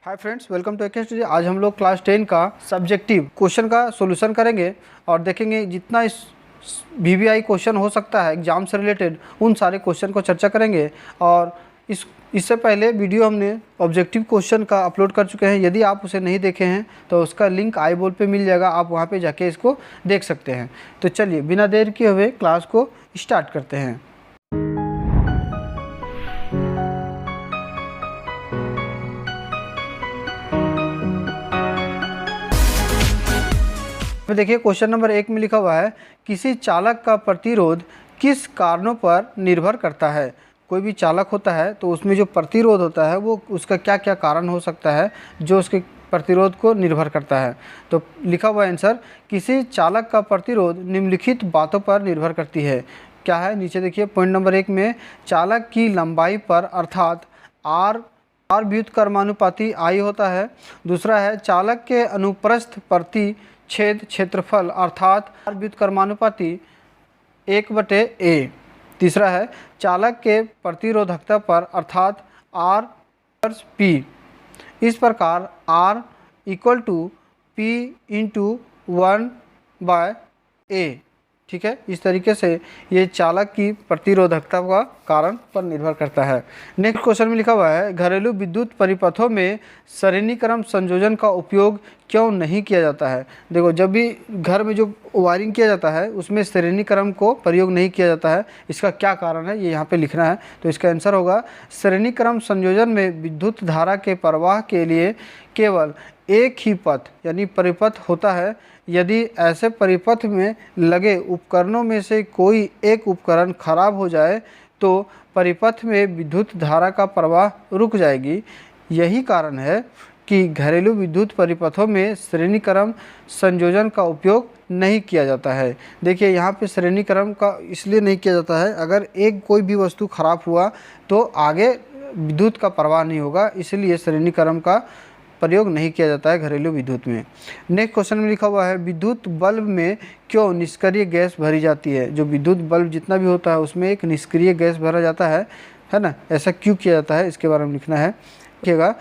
Hi friends, welcome to AK. आज हम लोग क्लास 10 का सब्जेक्टिव क्वेश्चन का सॉल्यूशन करेंगे और देखेंगे जितना इस वीवीआई क्वेश्चन हो सकता है एग्जाम से रिलेटेड उन सारे क्वेश्चन को चर्चा करेंगे। और इससे पहले वीडियो हमने ऑब्जेक्टिव क्वेश्चन का अपलोड कर चुके हैं। यदि आप उसे नहीं देखे हैं तो उसका लिंक आई बोल पे मिल जाएगा, आप वहाँ पे जाके इसको देख सकते हैं। तो चलिए बिना देर किए हुए क्लास को स्टार्ट करते हैं। देखिए क्वेश्चन नंबर 1 में लिखा हुआ है, किसी चालक का प्रतिरोध किस कारणों पर निर्भर करता है। कोई भी चालक होता है तो उसमें जो प्रतिरोध होता है वो उसका क्या क्या कारण हो सकता है जो उसके प्रतिरोध को निर्भर करता है। तो लिखा हुआ आंसर, किसी चालक का प्रतिरोध निम्नलिखित बातों पर निर्भर करती है। क्या है नीचे देखिए, पॉइंट नंबर 1 में चालक की लंबाई पर अर्थात आर व्युत्क्रमानुपाती आई होता है। दूसरा है चालक के अनुप्रस्थ प्रति छेद क्षेत्रफल अर्थात आर व्युत्क्रमानुपाती 1/a। तीसरा है चालक के प्रतिरोधकता पर अर्थात आर पी। इस प्रकार R = P/1/a। ठीक है, इस तरीके से ये चालक की प्रतिरोधकता का कारण पर निर्भर करता है। नेक्स्ट क्वेश्चन में लिखा हुआ है, घरेलू विद्युत परिपथों में श्रेणीक्रम संयोजन का उपयोग क्यों नहीं किया जाता है। देखो, जब भी घर में जो वायरिंग किया जाता है उसमें श्रेणीक्रम को प्रयोग नहीं किया जाता है। इसका क्या कारण है ये यहाँ पे लिखना है। तो इसका आंसर होगा, श्रेणीक्रम संयोजन में विद्युत धारा के प्रवाह के लिए केवल एक ही पथ यानी परिपथ होता है। यदि ऐसे परिपथ में लगे उपकरणों में से कोई एक उपकरण खराब हो जाए तो परिपथ में विद्युत धारा का प्रवाह रुक जाएगी। यही कारण है कि घरेलू विद्युत परिपथों में श्रेणीक्रम संयोजन का उपयोग नहीं किया जाता है। देखिए यहाँ पे श्रेणीक्रम का इसलिए नहीं किया जाता है, अगर एक कोई भी वस्तु खराब हुआ तो आगे विद्युत का प्रवाह नहीं होगा, इसलिए श्रेणीक्रम का प्रयोग नहीं किया जाता है घरेलू विद्युत में। नेक्स्ट क्वेश्चन में लिखा हुआ है, विद्युत बल्ब में क्यों निष्क्रिय गैस भरी जाती है। जो विद्युत बल्ब जितना भी होता है उसमें एक निष्क्रिय गैस भरा जाता है ना, ऐसा क्यों किया जाता है इसके बारे में लिखना है। देखिएगा,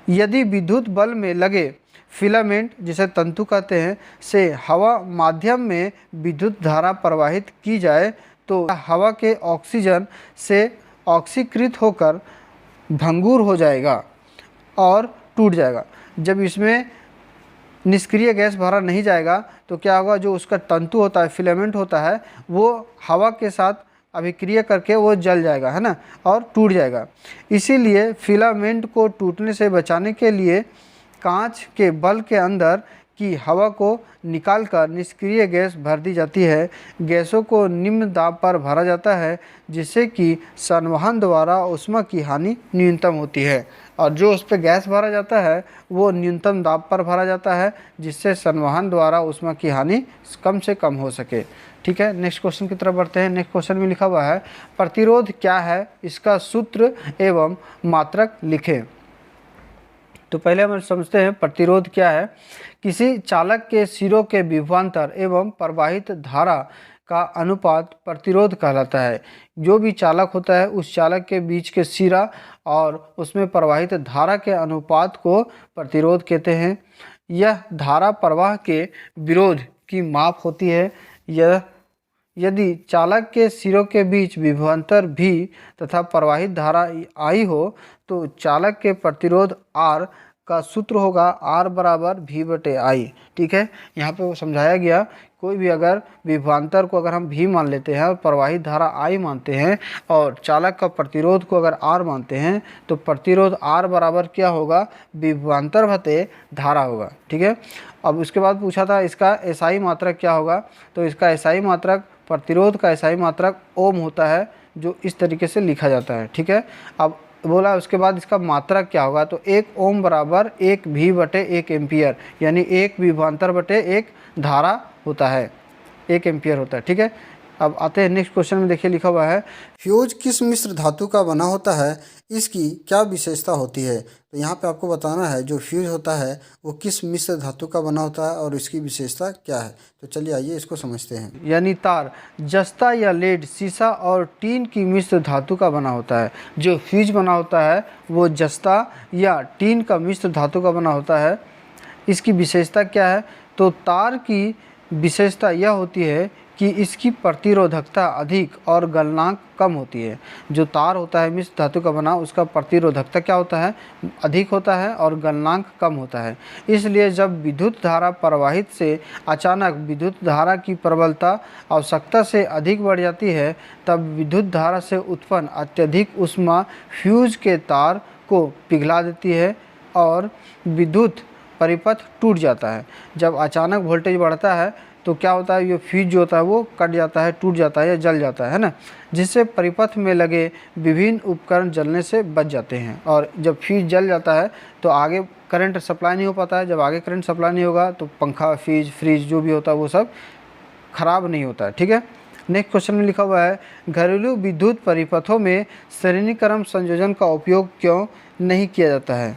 यदि विद्युत बल्ब में लगे फिलामेंट जिसे तंतु कहते हैं से हवा माध्यम में विद्युत धारा प्रवाहित की जाए तो हवा के ऑक्सीजन से ऑक्सीकृत होकर भंगुर हो जाएगा और टूट जाएगा। जब इसमें निष्क्रिय गैस भरा नहीं जाएगा तो क्या होगा, जो उसका तंतु होता है फिलामेंट होता है वो हवा के साथ अभिक्रिया करके वो जल जाएगा, है ना, और टूट जाएगा। इसीलिए फिलामेंट को टूटने से बचाने के लिए कांच के बल्ब के अंदर की हवा को निकालकर निष्क्रिय गैस भर दी जाती है। गैसों को निम्न दाब पर भरा जाता है जिससे कि संवहन द्वारा ऊष्मा की हानि न्यूनतम होती है। और जो उस पर गैस भरा जाता है वो न्यूनतम दाब पर भरा जाता है जिससे संवहन द्वारा ऊष्मा की हानि कम से कम हो सके। ठीक है, नेक्स्ट क्वेश्चन की तरफ बढ़ते हैं। नेक्स्ट क्वेश्चन में लिखा हुआ है, प्रतिरोध क्या है, इसका सूत्र एवं मात्रक लिखें। तो पहले हम समझते हैं प्रतिरोध क्या है। किसी चालक के सिरों के विभवांतर एवं प्रवाहित धारा का अनुपात प्रतिरोध कहलाता है। जो भी चालक होता है उस चालक के बीच के सिरा और उसमें प्रवाहित धारा के अनुपात को प्रतिरोध कहते हैं। यह धारा प्रवाह के विरोध की माप होती है। यह यदि चालक के सिरों के बीच विभवांतर भी तथा प्रवाहित धारा आई हो तो चालक के प्रतिरोध R का सूत्र होगा R = V/I। ठीक है, यहाँ पे वो समझाया गया, कोई भी अगर विभवांतर को अगर हम V मान लेते हैं और प्रवाहित धारा I मानते हैं और चालक का प्रतिरोध को अगर R मानते हैं तो प्रतिरोध R बराबर क्या होगा, विभवांतर बटे धारा होगा। ठीक है, अब उसके बाद पूछा था इसका SI मात्रक क्या होगा। तो इसका SI मात्रक, प्रतिरोध का SI मात्रक ओम होता है, जो इस तरीके से लिखा जाता है। ठीक है, अब बोला उसके बाद इसका मात्रक क्या होगा, तो 1 ओम बराबर 1 V/1 एम्पियर, यानी 1 विभवांतर बटे 1 धारा होता है, 1 एम्पियर होता है। ठीक है, अब आते हैं नेक्स्ट क्वेश्चन में। देखिए लिखा हुआ है फ्यूज किस मिश्र धातु का बना होता है, इसकी क्या विशेषता होती है। तो यहाँ पे आपको बताना है जो फ्यूज होता है वो किस मिश्र धातु का बना होता है और इसकी विशेषता क्या है। तो चलिए आइए इसको समझते हैं। यानी तार जस्ता या लेड, सीसा और टीन की मिश्र धातु का बना होता है। जो फ्यूज बना होता है वो जस्ता या टीन का मिश्र धातु का बना होता है। इसकी विशेषता क्या है, तो तार की विशेषता यह होती है कि इसकी प्रतिरोधकता अधिक और गलनांक कम होती है। जो तार होता है मिश्र धातु का बना, उसका प्रतिरोधकता क्या होता है, अधिक होता है और गलनांक कम होता है। इसलिए जब विद्युत धारा प्रवाहित से अचानक विद्युत धारा की प्रबलता आवश्यकता से अधिक बढ़ जाती है, तब विद्युत धारा से उत्पन्न अत्यधिक ऊष्मा फ्यूज के तार को पिघला देती है और विद्युत परिपथ टूट जाता है। जब अचानक वोल्टेज बढ़ता है तो क्या होता है, ये फ्यूज जो होता है वो कट जाता है, टूट जाता है या जल जाता है ना, जिससे परिपथ में लगे विभिन्न उपकरण जलने से बच जाते हैं। और जब फ्यूज जल जाता है तो आगे करंट सप्लाई नहीं हो पाता है। जब आगे करंट सप्लाई नहीं होगा तो पंखा, फ्रिज जो भी होता है वो सब खराब नहीं होता है। ठीक है, नेक्स्ट क्वेश्चन में लिखा हुआ है घरेलू विद्युत परिपथों में श्रेणीक्रम संयोजन का उपयोग क्यों नहीं किया जाता है।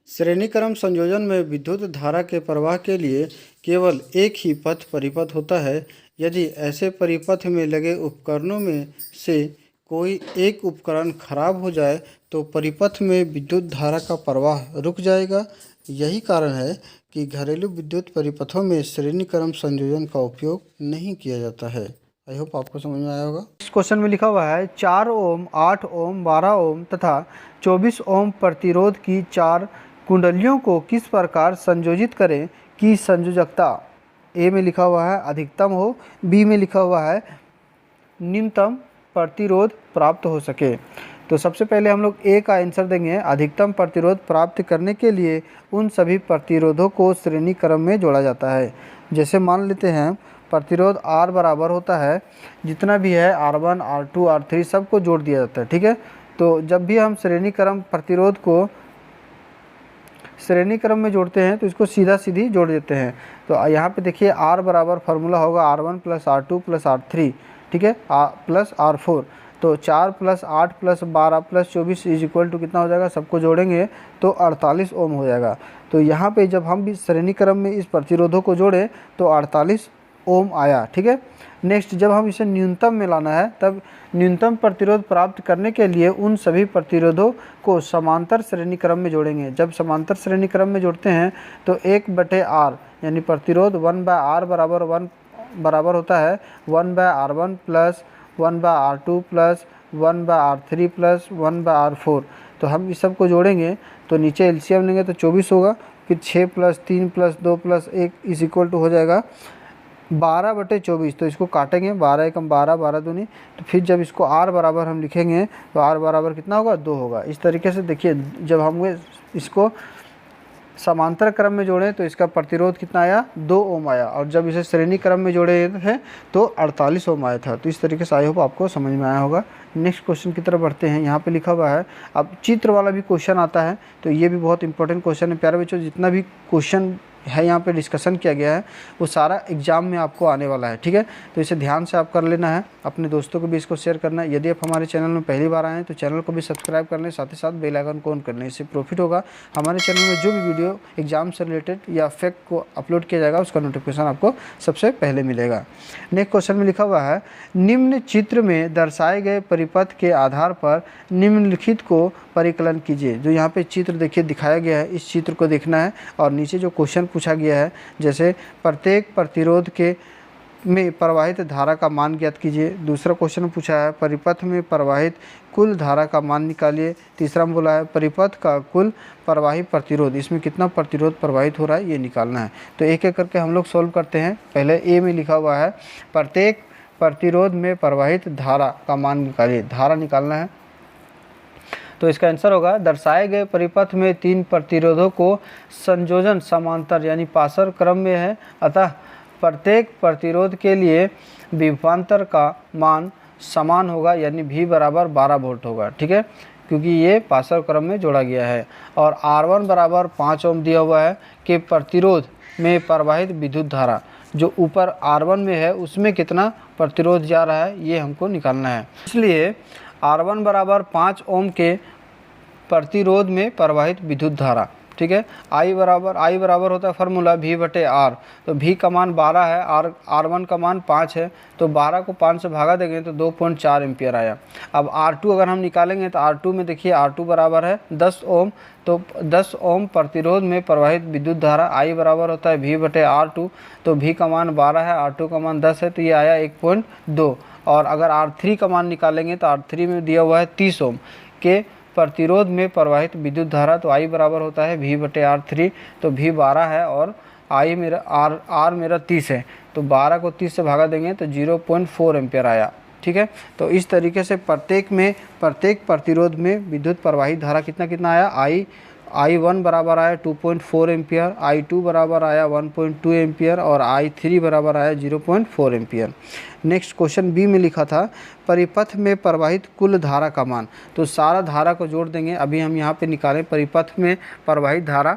श्रेणीक्रम संयोजन में विद्युत धारा के प्रवाह के लिए केवल एक ही पथ परिपथ होता है। यदि ऐसे परिपथ में लगे उपकरणों में से कोई एक उपकरण खराब हो जाए तो परिपथ में विद्युत धारा का प्रवाह रुक जाएगा। यही कारण है कि घरेलू विद्युत परिपथों में श्रेणीक्रम संयोजन का उपयोग नहीं किया जाता है। आई होप आपको समझ में आया होगा। इस क्वेश्चन में लिखा हुआ है 4 ओम, 8 ओम, 12 ओम तथा 24 ओम प्रतिरोध की 4 कुंडलियों को किस प्रकार संयोजित करें कि संयोजकता ए में लिखा हुआ है अधिकतम हो, बी में लिखा हुआ है न्यूनतम प्रतिरोध प्राप्त हो सके। तो सबसे पहले हम लोग ए का आंसर देंगे। अधिकतम प्रतिरोध प्राप्त करने के लिए उन सभी प्रतिरोधों को श्रेणी क्रम में जोड़ा जाता है। जैसे मान लेते हैं प्रतिरोध R बराबर होता है जितना भी है R1, R2, R3 सबको जोड़ दिया जाता है। ठीक है, तो जब भी हम श्रेणी क्रम प्रतिरोध को श्रेणी क्रम में जोड़ते हैं तो इसको सीधा सीधी जोड़ देते हैं। तो यहाँ पे देखिए R बराबर फार्मूला होगा R1 plus R2 plus R3, ठीक है, प्लस R4। तो 4 plus 8 plus 12 plus 24 is equal to कितना हो जाएगा, सबको जोड़ेंगे तो 48 ओम हो जाएगा। तो यहाँ पे जब हम भी श्रेणी क्रम में इस प्रतिरोधों को जोड़े तो 48 ओम आया। ठीक है, नेक्स्ट जब हम इसे न्यूनतम में लाना है तब न्यूनतम प्रतिरोध प्राप्त करने के लिए उन सभी प्रतिरोधों को समांतर श्रेणी क्रम में जोड़ेंगे। जब समांतर श्रेणी क्रम में जोड़ते हैं तो 1/R यानी प्रतिरोध 1/R बराबर 1 बराबर होता है 1/R1 plus 1/R2 plus 1/R3 plus 1/R4। तो हम इस सब को जोड़ेंगे तो नीचे एलसीएम लेंगे तो 24 होगा, फिर 6 plus 3 plus 2 plus 1 is equal to हो जाएगा 12/24। तो इसको काटेंगे 12 एकम 12, 12 दूनी, तो फिर जब इसको R बराबर हम लिखेंगे तो R बराबर कितना होगा, 2 होगा। इस तरीके से देखिए जब हम इसको समांतर क्रम में जोड़ें तो इसका प्रतिरोध कितना आया, 2 ओम आया, और जब इसे श्रेणी क्रम में जोड़े थे तो 48 ओम आया था। तो इस तरीके से आई होप आपको समझ में आया होगा। नेक्स्ट क्वेश्चन की तरफ बढ़ते हैं। यहाँ पे लिखा हुआ है, अब चित्र वाला भी क्वेश्चन आता है तो ये भी बहुत इंपॉर्टेंट क्वेश्चन है। प्यारे बच्चों, जितना भी क्वेश्चन है यहाँ पे डिस्कशन किया गया है वो सारा एग्जाम में आपको आने वाला है। ठीक है, तो इसे ध्यान से आप कर लेना है, अपने दोस्तों को भी इसको शेयर करना है। यदि आप हमारे चैनल में पहली बार आए हैं तो चैनल को भी सब्सक्राइब कर लें, साथ ही साथ बेल आइकन को ऑन कर लें। इससे प्रॉफिट होगा, हमारे चैनल में जो भी वीडियो एग्जाम से रिलेटेड या फैक्ट को अपलोड किया जाएगा उसका नोटिफिकेशन आपको सबसे पहले मिलेगा। नेक्स्ट क्वेश्चन में लिखा हुआ है, निम्न चित्र में दर्शाए गए परिपथ के आधार पर निम्नलिखित को परिकलन कीजिए। जो यहाँ पे चित्र देखिए दिखाया गया है, इस चित्र को देखना है और नीचे जो क्वेश्चन पूछा गया है, जैसे प्रत्येक प्रतिरोध के में प्रवाहित धारा का मान ज्ञात कीजिए। दूसरा क्वेश्चन पूछा है परिपथ में प्रवाहित कुल धारा का मान निकालिए। तीसरा में बोला है परिपथ का कुल प्रवाही प्रतिरोध, इसमें कितना प्रतिरोध प्रवाहित हो रहा है ये निकालना है। तो एक एक करके हम लोग सॉल्व करते हैं। पहले ए में लिखा हुआ है प्रत्येक प्रतिरोध में प्रवाहित धारा का मान निकालिए, धारा निकालना है। तो इसका आंसर होगा दर्शाए गए परिपथ में 3 प्रतिरोधों को संयोजन समांतर यानी पासर क्रम में है, अतः प्रत्येक प्रतिरोध के लिए विभवांतर का मान समान होगा यानी V बराबर 12 वोल्ट होगा। ठीक है, क्योंकि ये पासर क्रम में जोड़ा गया है। और R1 बराबर 5 ओम दिया हुआ है कि प्रतिरोध में प्रवाहित विद्युत धारा, जो ऊपर R1 में है उसमें कितना प्रतिरोध जा रहा है ये हमको निकालना है। इसलिए R1 बराबर 5 ओम के प्रतिरोध में प्रवाहित विद्युत धारा, ठीक है। I बराबर होता है फार्मूला V/R, तो V का मान 12 है, R1 का मान 5 है, तो 12 को 5 से भागा देंगे तो 2.4 एम्पियर आया। अब R2 अगर हम निकालेंगे तो R2 में देखिए R2 बराबर है 10 ओम, तो 10 ओम प्रतिरोध में प्रवाहित विद्युत धारा I बराबर होता है V/R2, तो V का मान 12 है, R2 का मान 10 है, तो ये आया 1.2। और अगर R3 का मान निकालेंगे तो R3 में दिया हुआ है 30 ओम के प्रतिरोध में प्रवाहित विद्युत धारा, तो I बराबर होता है V/R3, तो V 12 है और I मेरा R मेरा 30 है, तो 12 को 30 से भागा देंगे तो 0.4 एम्पियर आया, ठीक है। तो इस तरीके से प्रत्येक प्रतिरोध में विद्युत प्रवाहित धारा कितना आया, I1 बराबर आया 2.4 एम्पियर, I2 बराबर आया 1.2 एम्पियर और I3 बराबर आया 0.4 एम्पियर। नेक्स्ट क्वेश्चन बी में लिखा था परिपथ में प्रवाहित कुल धारा का मान, तो सारा धारा को जोड़ देंगे। अभी हम यहाँ पे निकालें परिपथ में प्रवाहित धारा,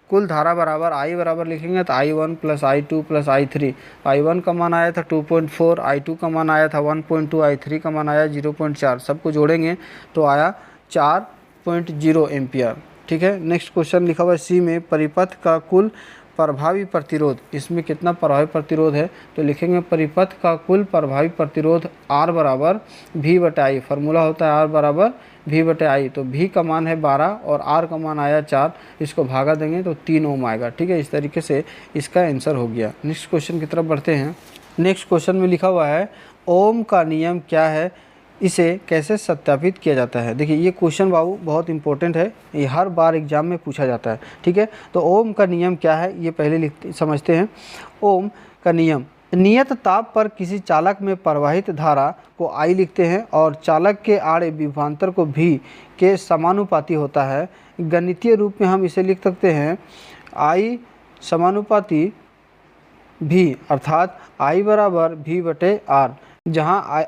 कुल धारा बराबर I बराबर लिखेंगे तो I1 plus I2 plus I3। I1 का मान आया था 2.4, I2 का मान आया था 1.2, I3 का मान आया 0.4, सबको जोड़ेंगे तो आया 4.0 एम्पियर, ठीक है। नेक्स्ट क्वेश्चन लिखा हुआ है सी में परिपथ का कुल प्रभावी प्रतिरोध, इसमें कितना प्रभावी प्रतिरोध है, तो लिखेंगे परिपथ का कुल प्रभावी प्रतिरोध R बराबर V/I, फार्मूला होता है R बराबर V/I, तो V का मान है 12 और R का मान आया 4, इसको भागा देंगे तो 3 ओम आएगा, ठीक है। इस तरीके से इसका आंसर हो गया। नेक्स्ट क्वेश्चन की तरफ बढ़ते हैं। नेक्स्ट क्वेश्चन में लिखा हुआ है ओम का नियम क्या है, इसे कैसे सत्यापित किया जाता है। देखिए ये क्वेश्चन बाबू बहुत इंपॉर्टेंट है, ये हर बार एग्जाम में पूछा जाता है, ठीक है। तो ओम का नियम क्या है ये पहले समझते हैं। ओम का नियम नियत ताप पर किसी चालक में प्रवाहित धारा को I लिखते हैं और चालक के आड़े विभवांतर को V के समानुपाती होता है। गणितीय रूप में हम इसे लिख सकते हैं I समानुपाती V, अर्थात I बराबर V/R, जहाँ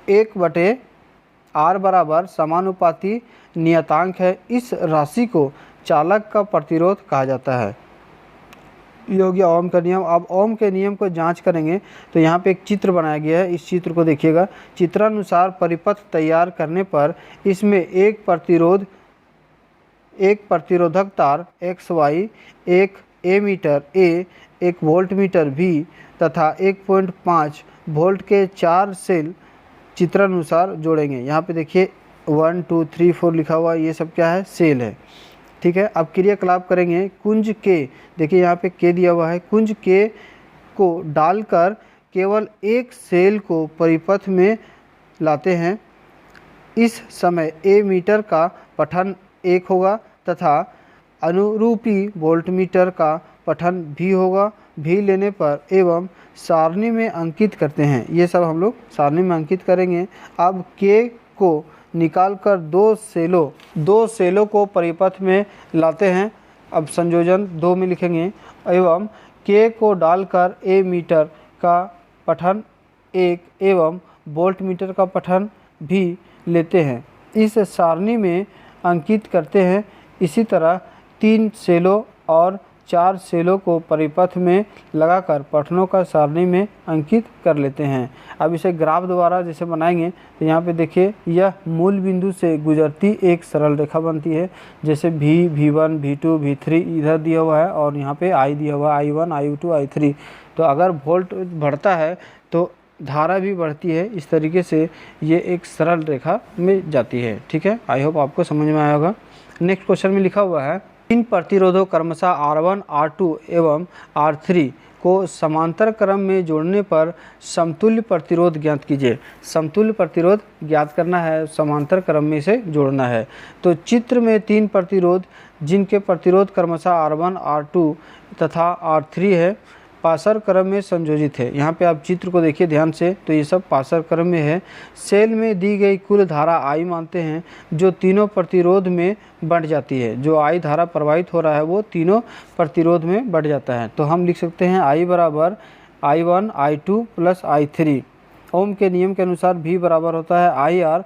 1/R बराबर समानुपाती नियतांक है। इस राशि को चालक का प्रतिरोध कहा जाता है। ये हो गया ओम का नियम। अब ओम के नियम को जांच करेंगे तो यहाँ पे एक चित्र बनाया गया है, इस चित्र को देखिएगा। चित्रानुसार परिपथ तैयार करने पर इसमें एक प्रतिरोधक तार XY, एक एमीटर A, एक वोल्टमीटर V तथा 1.5 वोल्ट के 4 सेल चित्रानुसार जोड़ेंगे। यहाँ पे देखिए 1 2 3 4 लिखा हुआ, ये सब क्या है, सेल है, ठीक है। अब क्रियाकलाप करेंगे। कुंज के, देखिए यहाँ पे के दिया हुआ है, कुंज के को डालकर केवल एक सेल को परिपथ में लाते हैं। इस समय ए मीटर का पठन 1 होगा तथा अनुरूपी वोल्टमीटर का पठन भी होगा। भी लेने पर एवं सारणी में अंकित करते हैं, ये सब हम लोग सारणी में अंकित करेंगे। अब के को निकालकर दो सेलों को परिपथ में लाते हैं। अब संयोजन 2 में लिखेंगे एवं के को डालकर ए मीटर का पठन 1 एवं वोल्ट मीटर का पठन भी लेते हैं, इस सारणी में अंकित करते हैं। इसी तरह 3 सेलों और 4 सेलों को परिपथ में लगाकर पठनों का सारणी में अंकित कर लेते हैं। अब इसे ग्राफ द्वारा जैसे बनाएंगे तो यहाँ पे देखिए यह मूल बिंदु से गुजरती एक सरल रेखा बनती है। जैसे V1, V2, V3 इधर दिया हुआ है और यहाँ पे I दिया हुआ है, I1, I2, I3। तो अगर वोल्ट बढ़ता है तो धारा भी बढ़ती है। इस तरीके से ये एक सरल रेखा में जाती है, ठीक है। आई होप आपको समझ में आया होगा। नेक्स्ट क्वेश्चन में लिखा हुआ है इन प्रतिरोधों क्रमशः R1, R2 एवं R3 को समांतर क्रम में जोड़ने पर समतुल्य प्रतिरोध ज्ञात कीजिए। समतुल्य प्रतिरोध ज्ञात करना है, समांतर क्रम में इसे जोड़ना है। तो चित्र में 3 प्रतिरोध जिनके प्रतिरोध क्रमशः R1, R2 तथा R3 है, पासर क्रम में संयोजित है। यहाँ पे आप चित्र को देखिए ध्यान से, तो ये सब पासर क्रम में है। सेल में दी गई कुल धारा I मानते हैं जो तीनों प्रतिरोध में बढ़ जाती है। जो I धारा प्रवाहित हो रहा है वो तीनों प्रतिरोध में बढ़ जाता है। तो हम लिख सकते हैं I बराबर I1, I2 प्लस I3। ओम के नियम के अनुसार V बराबर होता है IR,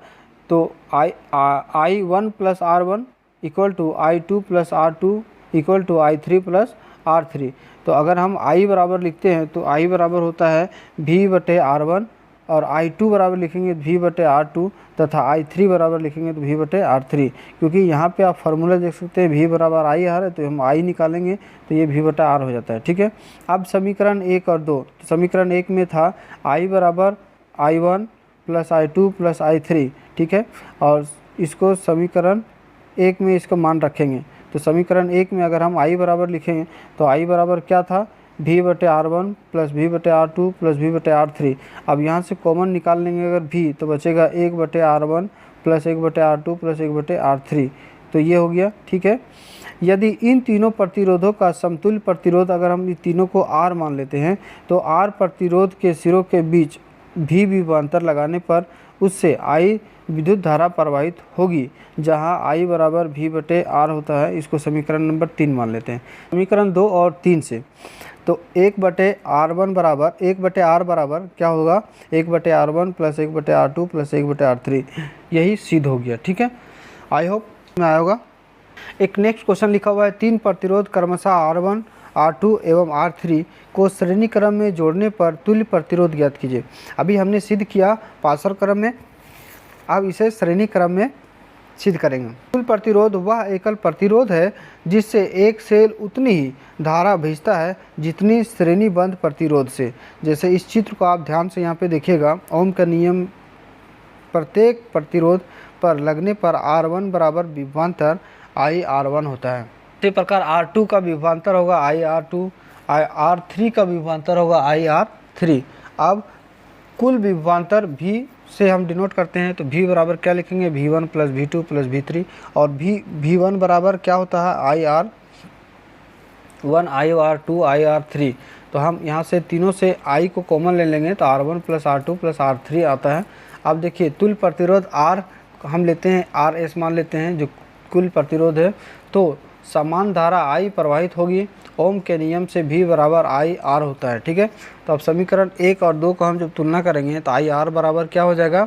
तो I1 plus R1 equal to I2 plus R2 equal to I3 plus R3। तो अगर हम I बराबर लिखते हैं तो I बराबर होता है V/R1 और I2 बराबर लिखेंगे V/R2 तथा I3 बराबर लिखेंगे तो V/R3। क्योंकि यहाँ पे आप फार्मूला देख सकते हैं V बराबर IR है, तो हम I निकालेंगे तो ये V/R हो जाता है। ठीक है, अब समीकरण 1 और 2, तो समीकरण 1 में था I बराबर I1 plus I2 plus I3। ठीक है, और इसको समीकरण 1 में इसका मान रखेंगे। तो समीकरण 1 में अगर हम I बराबर लिखेंगे तो I बराबर क्या था, V/R1 plus V/R2 plus V/R3। अब यहाँ से कॉमन निकाल लेंगे अगर V, तो बचेगा 1/R1 plus 1/R2 plus 1/R3। तो ये हो गया। ठीक है, यदि इन तीनों प्रतिरोधों का समतुल्य प्रतिरोध अगर हम इन तीनों को R मान लेते हैं तो R प्रतिरोध के सिरों के बीच V विभवांतर लगाने पर उससे I विद्युत धारा प्रवाहित होगी, जहां I बराबर V/R होता है। इसको समीकरण नंबर 3 मान लेते हैं। समीकरण 2 और 3 से तो 1/R1 बराबर 1/R बराबर क्या होगा, 1/R1 plus 1/R2 plus 1/R3, यही सिद्ध हो गया। ठीक है, आई होप में आया होगा। एक नेक्स्ट क्वेश्चन लिखा हुआ है, 3 प्रतिरोध क्रमशः R1, R2 एवं R3 को श्रेणी क्रम में जोड़ने पर तुल्य प्रतिरोध ज्ञात कीजिए। अभी हमने सिद्ध किया पार्श्व क्रम में, अब इसे श्रेणी क्रम में सिद्ध करेंगे। तुल्य प्रतिरोध वह एकल प्रतिरोध है जिससे एक सेल उतनी ही धारा भेजता है जितनी श्रेणीबद्ध प्रतिरोध से। जैसे इस चित्र को आप ध्यान से यहाँ पे देखिएगा, ओम का नियम प्रत्येक प्रतिरोध पर लगने पर R1 बराबर विभवांतर IR1 होता है। इसी प्रकार R2 का विभवांतर होगा IR2, R3 का विभवांतर होगा IR3। अब कुल विभवांतर V से हम डिनोट करते हैं, तो V बराबर क्या लिखेंगे, V1 plus V2 plus V3, और V1 बराबर क्या होता है IR1, IR2, IR3। तो हम यहाँ से तीनों से I को कॉमन ले लेंगे तो R1 plus R2 plus R3 आता है। अब देखिए तुल्य प्रतिरोध R हम लेते हैं, RS मान लेते हैं जो कुल प्रतिरोध है, तो समान धारा I प्रवाहित होगी। ओम के नियम से V बराबर IR होता है। ठीक है, तो अब समीकरण 1 और 2 को हम जब तुलना करेंगे तो IR बराबर क्या हो जाएगा,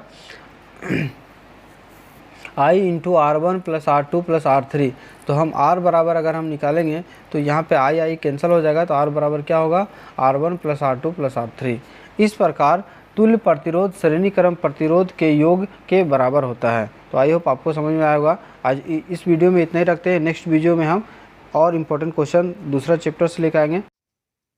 I into R1 plus R2 plus R3। तो हम R बराबर अगर हम निकालेंगे तो यहाँ पे I कैंसिल हो जाएगा, तो R बराबर क्या होगा, R1 plus R2 plus R3। इस प्रकार तुल्य प्रतिरोध श्रेणी क्रम प्रतिरोध के योग के बराबर होता है। तो आई होप आपको समझ में आया होगा। आज इस वीडियो में इतना ही रखते हैं, नेक्स्ट वीडियो में हम और इम्पोर्टेंट क्वेश्चन दूसरा चैप्टर से लेकर आएंगे।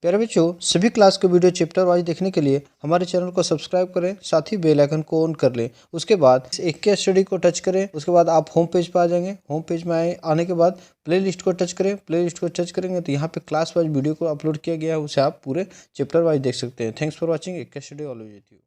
प्यारे बच्चों, सभी क्लास के वीडियो चैप्टर वाइज देखने के लिए हमारे चैनल को सब्सक्राइब करें, साथ ही बेल आइकन को ऑन कर लें। उसके बाद एक के स्टडी को टच करें, उसके बाद आप होम पेज पर आ जाएंगे। होम पेज में आने के बाद प्लेलिस्ट को टच करें। प्लेलिस्ट को टच करेंगे तो यहाँ पे क्लास वाइज वीडियो को अपलोड किया गया है, उसे आप पूरे चैप्टर वाइज देख सकते हैं। Thanks for watching. एक के स्टडी ऑलवेज विद यू।